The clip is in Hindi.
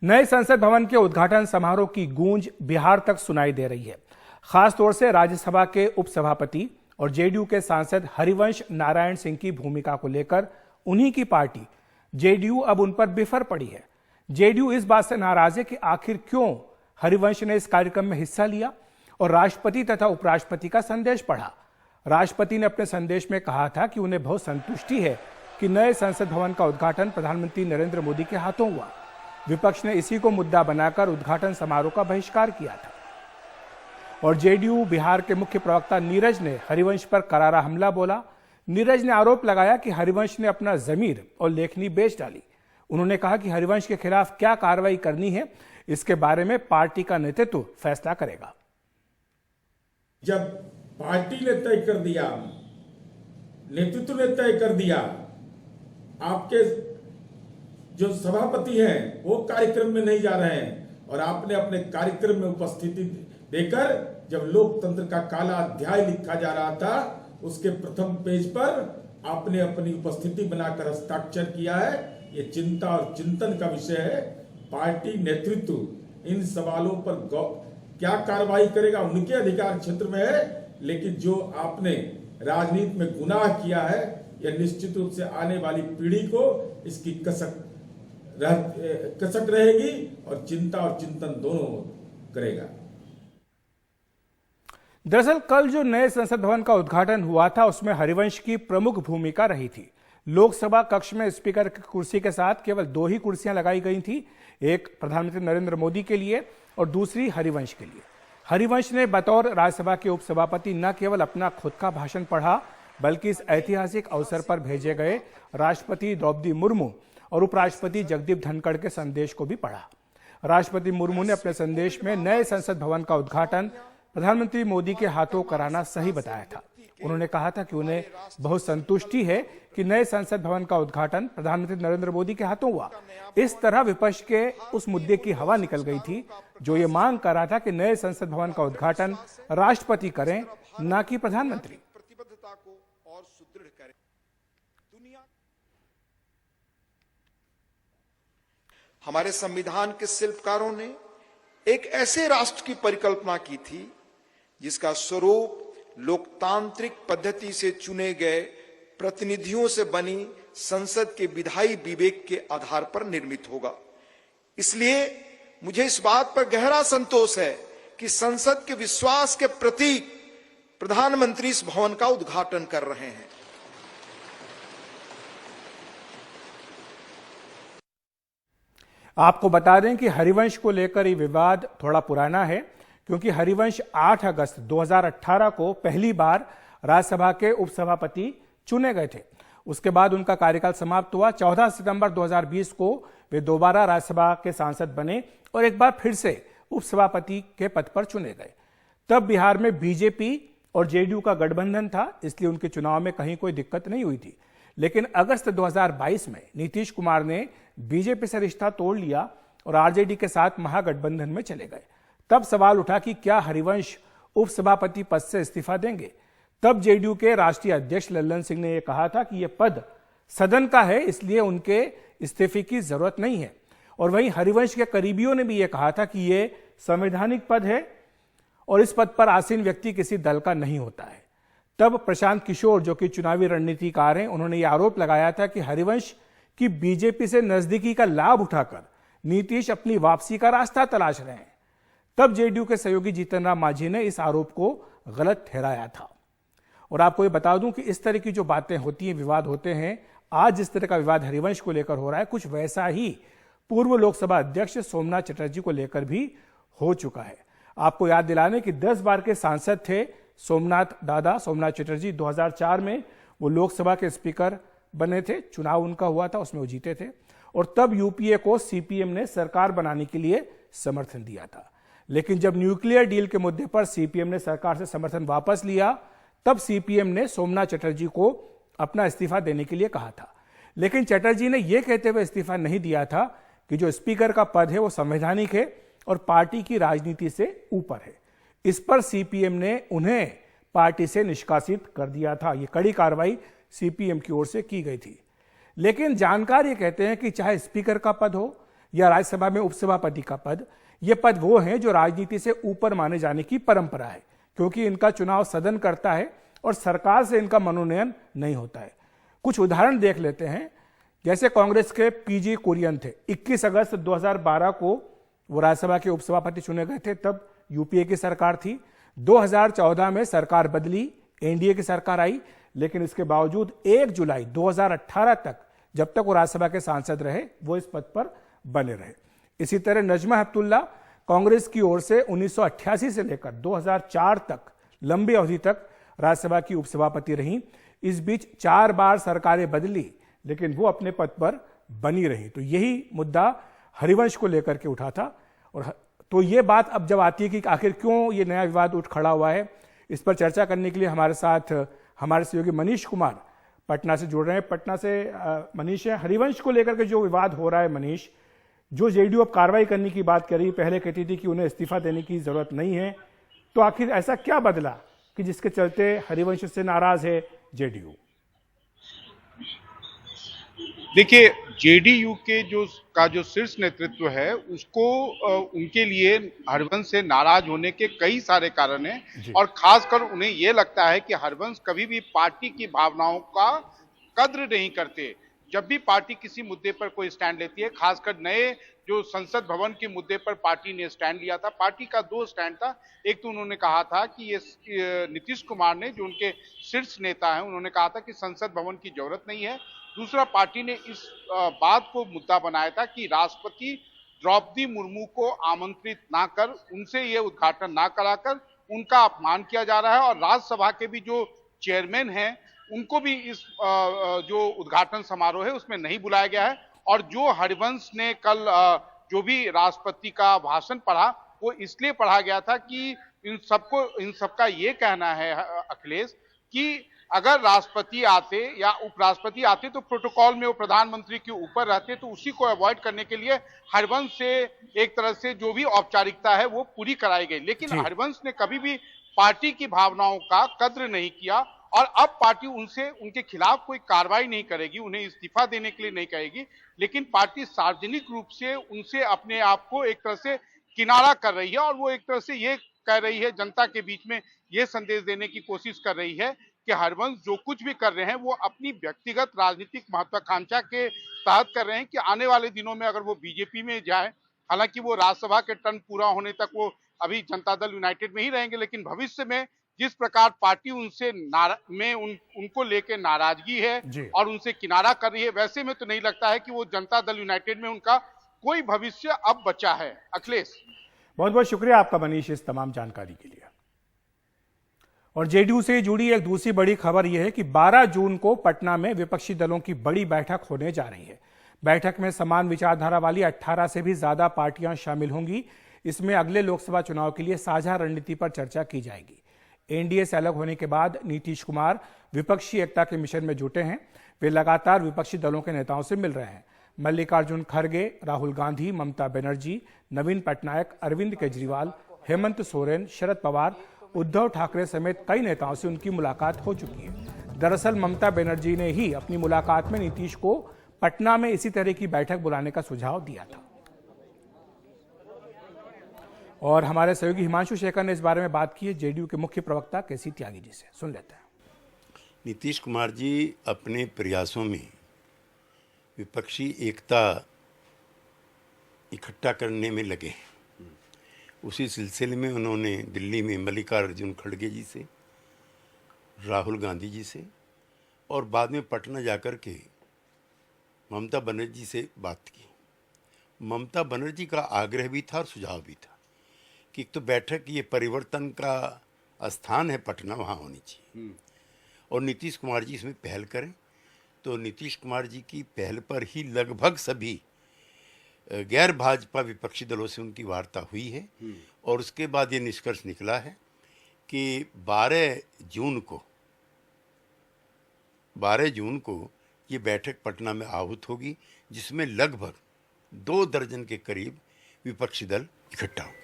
नए संसद भवन के उद्घाटन समारोह की गूंज बिहार तक सुनाई दे रही है। खासतौर से राज्यसभा के उपसभापति और जेडीयू के सांसद हरिवंश नारायण सिंह की भूमिका को लेकर उन्हीं की पार्टी जेडीयू अब उन पर बिफर पड़ी है। जेडीयू इस बात से नाराज है कि आखिर क्यों हरिवंश ने इस कार्यक्रम में हिस्सा लिया और राष्ट्रपति तथा उपराष्ट्रपति का संदेश पढ़ा। राष्ट्रपति ने अपने संदेश में कहा था कि उन्हें बहुत संतुष्टि है कि नए संसद भवन का उद्घाटन प्रधानमंत्री नरेंद्र मोदी के हाथों हुआ। विपक्ष ने इसी को मुद्दा बनाकर उद्घाटन समारोह का बहिष्कार किया था और जेडीयू बिहार के मुख्य प्रवक्ता नीरज ने हरिवंश पर करारा हमला बोला। नीरज ने आरोप लगाया कि हरिवंश ने अपना जमीर और लेखनी बेच डाली। उन्होंने कहा कि हरिवंश के खिलाफ क्या कार्रवाई करनी है, इसके बारे में पार्टी का नेतृत्व फैसला करेगा। जब पार्टी ने तय कर दिया, नेतृत्व ने तय कर दिया, आपके जो सभापति हैं वो कार्यक्रम में नहीं जा रहे हैं और आपने अपने कार्यक्रम में उपस्थिति देकर जब लोकतंत्र का काला अध्याय लिखा जा रहा था उसके प्रथम पेज पर आपने अपनी उपस्थिति बनाकर हस्ताक्षर किया है। ये चिंता और चिंतन का विषय है। पार्टी नेतृत्व इन सवालों पर क्या कार्रवाई करेगा उनके अधिकार क्षेत्र में है, लेकिन जो आपने राजनीति में गुनाह किया है यह निश्चित रूप से आने वाली पीढ़ी को इसकी कसक रहेगी और चिंता और चिंतन दोनों करेगा। दरअसल कल जो नए संसद भवन का उद्घाटन हुआ था उसमें हरिवंश की प्रमुख भूमिका रही थी। लोकसभा कक्ष में स्पीकर की कुर्सी के साथ केवल 2 ही कुर्सियां लगाई गई थी, एक प्रधानमंत्री नरेंद्र मोदी के लिए और दूसरी हरिवंश के लिए। हरिवंश ने बतौर राज्यसभा के उपसभापति न केवल अपना खुद का भाषण पढ़ा बल्कि इस ऐतिहासिक अवसर पर भेजे गए राष्ट्रपति द्रौपदी मुर्मू और उपराष्ट्रपति जगदीप धनखड़ के संदेश को भी पढ़ा। राष्ट्रपति मुर्मू ने अपने संदेश में नए संसद भवन का उद्घाटन प्रधानमंत्री मोदी के हाथों कराना सही बताया था। उन्होंने कहा था कि उन्हें बहुत संतुष्टि है कि नए संसद भवन का उद्घाटन प्रधानमंत्री नरेंद्र मोदी के हाथों हुआ। इस तरह विपक्ष के उस मुद्दे की हवा निकल गई थी जो ये मांग कर रहा था कि नए संसद भवन का उद्घाटन राष्ट्रपति करें, न कि प्रधानमंत्री। हमारे संविधान के शिल्पकारों ने एक ऐसे राष्ट्र की परिकल्पना की थी जिसका स्वरूप लोकतांत्रिक पद्धति से चुने गए प्रतिनिधियों से बनी संसद के विधायी विवेक के आधार पर निर्मित होगा। इसलिए मुझे इस बात पर गहरा संतोष है कि संसद के विश्वास के प्रतीक प्रधानमंत्री इस भवन का उद्घाटन कर रहे हैं। आपको बता दें कि हरिवंश को लेकर ये विवाद थोड़ा पुराना है, क्योंकि हरिवंश 8 अगस्त 2018 को पहली बार राज्यसभा के उपसभापति चुने गए थे। उसके बाद उनका कार्यकाल समाप्त हुआ। 14 सितंबर 2020 को वे दोबारा राज्यसभा के सांसद बने और एक बार फिर से उपसभापति के पद पर चुने गए। तब बिहार में बीजेपी और जेडीयू का गठबंधन था, इसलिए उनके चुनाव में कहीं कोई दिक्कत नहीं हुई थी। लेकिन अगस्त 2022 में नीतीश कुमार ने बीजेपी से रिश्ता तोड़ लिया और आरजेडी के साथ महागठबंधन में चले गए। तब सवाल उठा कि क्या हरिवंश उपसभापति पद से इस्तीफा देंगे। तब जेडीयू के राष्ट्रीय अध्यक्ष लल्लन सिंह ने यह कहा था कि यह पद सदन का है, इसलिए उनके इस्तीफे की जरूरत नहीं है। और वहीं हरिवंश के करीबियों ने भी यह कहा था कि यह संवैधानिक पद है और इस पद पर आसीन व्यक्ति किसी दल का नहीं होता है। तब प्रशांत किशोर, जो कि चुनावी रणनीतिकार हैं, उन्होंने यह आरोप लगाया था कि हरिवंश की बीजेपी से नजदीकी का लाभ उठाकर नीतीश अपनी वापसी का रास्ता तलाश रहे हैं। तब जेडीयू के सहयोगी जीतन राम मांझी ने इस आरोप को गलत ठहराया था। और आपको ये बता दूं कि इस तरह की जो बातें होती हैं, विवाद होते हैं, आज जिस तरह का विवाद हरिवंश को लेकर हो रहा है, कुछ वैसा ही पूर्व लोकसभा अध्यक्ष सोमनाथ चटर्जी को लेकर भी हो चुका है। आपको याद दिलाने कि 10 बार के सांसद थे सोमनाथ चटर्जी। 2004 में वो लोकसभा के स्पीकर बने थे, चुनाव उनका हुआ था, उसमें वो जीते थे और तब यूपीए को सीपीएम ने सरकार बनाने के लिए समर्थन दिया था। लेकिन जब न्यूक्लियर डील के मुद्दे पर सीपीएम ने सरकार से समर्थन वापस लिया, तब सीपीएम ने सोमनाथ चटर्जी को अपना इस्तीफा देने के लिए कहा था। लेकिन चटर्जी ने यह कहते हुए इस्तीफा नहीं दिया था कि जो स्पीकर का पद है वो संवैधानिक है और पार्टी की राजनीति से ऊपर है। इस पर सीपीएम ने उन्हें पार्टी से निष्कासित कर दिया था। यह कड़ी कार्रवाई सीपीएम की ओर से की गई थी। लेकिन जानकार ये कहते हैं कि चाहे स्पीकर का पद हो या राज्यसभा में उपसभापति का पद, ये पद वो हैं जो राजनीति से ऊपर माने जाने की परंपरा है, क्योंकि इनका चुनाव सदन करता है और सरकार से इनका मनोनयन नहीं होता है। कुछ उदाहरण देख लेते हैं। जैसे कांग्रेस के पीजी कुरियन थे, 21 अगस्त 2012 को वो राज्यसभा के उपसभापति चुने गए थे, तब यूपीए की सरकार थी। 2014 में सरकार बदली, एनडीए की सरकार आई, लेकिन इसके बावजूद 1 जुलाई 2018 तक, जब तक वो राज्यसभा के सांसद रहे, वो इस पद पर बने रहे। इसी तरह नजमा हेपतुल्ला कांग्रेस की ओर से 1988 से लेकर 2004 तक लंबी अवधि तक राज्यसभा की उपसभापति रहीं। इस बीच 4 बार सरकारें बदली, लेकिन वो अपने पद पर बनी रही। तो यही मुद्दा हरिवंश को लेकर के उठा था। और तो ये बात अब जब आती है कि आखिर क्यों ये नया विवाद उठ खड़ा हुआ है, इस पर चर्चा करने के लिए हमारे साथ हमारे सहयोगी मनीष कुमार पटना से जुड़ रहे हैं। पटना से मनीष है। हरिवंश को लेकर के जो विवाद हो रहा है मनीष, जो जेडीयू अब कार्रवाई करने की बात कर रही, पहले कहती थी कि उन्हें इस्तीफा देने की जरूरत नहीं है, तो आखिर ऐसा क्या बदला कि जिसके चलते हरिवंश से नाराज है जेडीयू? देखिए, जेडीयू के जो शीर्ष नेतृत्व है, उसको उनके लिए हरिवंश से नाराज होने के कई सारे कारण हैं और खासकर उन्हें यह लगता है कि हरिवंश कभी भी पार्टी की भावनाओं का कद्र नहीं करते। जब भी पार्टी किसी मुद्दे पर कोई स्टैंड लेती है, खासकर नए जो संसद भवन के मुद्दे पर पार्टी ने स्टैंड लिया था, पार्टी का 2 स्टैंड था। एक तो उन्होंने कहा था कि ये नीतीश कुमार ने, जो उनके शीर्ष नेता हैं, उन्होंने कहा था कि संसद भवन की जरूरत नहीं है। दूसरा, पार्टी ने इस बात को मुद्दा बनाया था कि राष्ट्रपति द्रौपदी मुर्मू को आमंत्रित ना कर, उनसे ये उद्घाटन ना कराकर उनका अपमान किया जा रहा है और राज्यसभा के भी जो चेयरमैन हैं उनको भी इस जो उद्घाटन समारोह है उसमें नहीं बुलाया गया है। और जो हरिवंश ने कल जो भी राष्ट्रपति का भाषण पढ़ा, वो इसलिए पढ़ा गया था कि इन सबका ये कहना है अखिलेश कि अगर राष्ट्रपति आते या उपराष्ट्रपति आते तो प्रोटोकॉल में वो प्रधानमंत्री के ऊपर रहते, तो उसी को अवॉइड करने के लिए हरिवंश से एक तरह से जो भी औपचारिकता है वो पूरी कराई गई। लेकिन हरिवंश ने कभी भी पार्टी की भावनाओं का कद्र नहीं किया और अब पार्टी उनके खिलाफ कोई कार्रवाई नहीं करेगी, उन्हें इस्तीफा देने के लिए नहीं कहेगी, लेकिन पार्टी सार्वजनिक रूप से उनसे अपने आप को एक तरह से किनारा कर रही है और वो एक तरह से ये कह रही है, जनता के बीच में ये संदेश देने की कोशिश कर रही है कि हरिवंश जो कुछ भी कर रहे हैं वो अपनी व्यक्तिगत राजनीतिक महत्वाकांक्षा के तहत कर रहे हैं कि आने वाले दिनों में अगर वो बीजेपी में जाए, हालांकि वो राज्यसभा के टर्म पूरा होने तक वो अभी जनता दल यूनाइटेड में ही रहेंगे, लेकिन भविष्य में जिस प्रकार पार्टी उनसे उनको लेके नाराजगी है और उनसे किनारा कर रही है, वैसे में तो नहीं लगता है कि वो जनता दल यूनाइटेड में उनका कोई भविष्य अब बचा है। अखिलेश, बहुत बहुत शुक्रिया आपका मनीष इस तमाम जानकारी के लिए। और जेडीयू से जुड़ी एक दूसरी बड़ी खबर यह है कि 12 जून को पटना में विपक्षी दलों की बड़ी बैठक होने जा रही है। बैठक में समान विचारधारा वाली 18 से भी ज्यादा पार्टियां शामिल होंगी। इसमें अगले लोकसभा चुनाव के लिए साझा रणनीति पर चर्चा की जाएगी। एनडीए से अलग होने के बाद नीतीश कुमार विपक्षी एकता के मिशन में जुटे हैं। वे लगातार विपक्षी दलों के नेताओं से मिल रहे हैं। मल्लिकार्जुन खड़गे, राहुल गांधी, ममता बनर्जी, नवीन पटनायक, अरविंद केजरीवाल, हेमंत सोरेन, शरद पवार, उद्धव ठाकरे समेत कई नेताओं से उनकी मुलाकात हो चुकी है। दरअसल ममता बनर्जी ने ही अपनी मुलाकात में नीतीश को पटना में इसी तरह की बैठक बुलाने का सुझाव दिया था। और हमारे सहयोगी हिमांशु शेखर ने इस बारे में बात की है जेडीयू के मुख्य प्रवक्ता केसी त्यागी जी से। सुन लेते हैं। नीतीश कुमार जी अपने प्रयासों में विपक्षी एकता इकट्ठा करने में लगे हैं। उसी सिलसिले में उन्होंने दिल्ली में मल्लिकार्जुन खड़गे जी से, राहुल गांधी जी से और बाद में पटना जाकर के ममता बनर्जी से बात की। ममता बनर्जी का आग्रह भी था और सुझाव भी था कि एक तो बैठक ये परिवर्तन का स्थान है, पटना वहाँ होनी चाहिए और नीतीश कुमार जी इसमें पहल करें। तो नीतीश कुमार जी की पहल पर ही लगभग सभी गैर भाजपा विपक्षी दलों से उनकी वार्ता हुई है और उसके बाद ये निष्कर्ष निकला है कि 12 जून को ये बैठक पटना में आहूत होगी, जिसमें लगभग 2 दर्जन के करीब विपक्षी दल इकट्ठा होंगे।